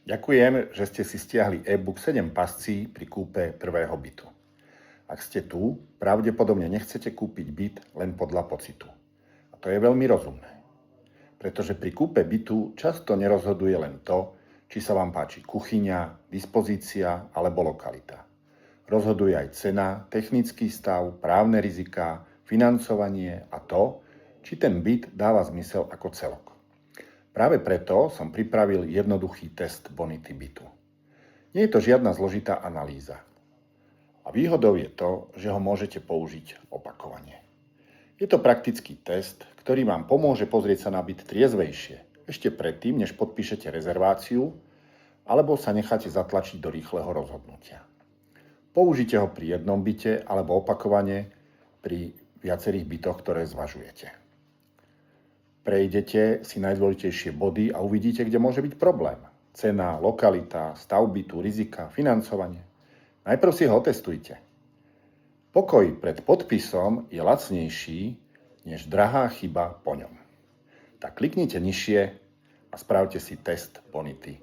Ďakujem, že ste si stiahli e-book 7 pascí pri kúpe prvého bytu. Ak ste tu, pravdepodobne nechcete kúpiť byt len podľa pocitu. A to je veľmi rozumné. Pretože pri kúpe bytu často nerozhoduje len to, či sa vám páči kuchyňa, dispozícia alebo lokalita. Rozhoduje aj cena, technický stav, právne riziká, financovanie a to, či ten byt dáva zmysel ako celok. Práve preto som pripravil jednoduchý test bonity bytu. Nie je to žiadna zložitá analýza. A výhodou je to, že ho môžete použiť opakovane. Je to praktický test, ktorý vám pomôže pozrieť sa na byt triezvejšie, ešte predtým, než podpíšete rezerváciu, alebo sa necháte zatlačiť do rýchleho rozhodnutia. Použite ho pri jednom byte alebo opakovane pri viacerých bytoch, ktoré zvažujete. Prejdete si najdôležitejšie body a uvidíte, kde môže byť problém. Cena, lokalita, stav bytu, rizika, financovanie. Najprv si ho otestujte. Pokoj pred podpisom je lacnejší než drahá chyba po ňom. Tak kliknite nižšie a spravte si test bonity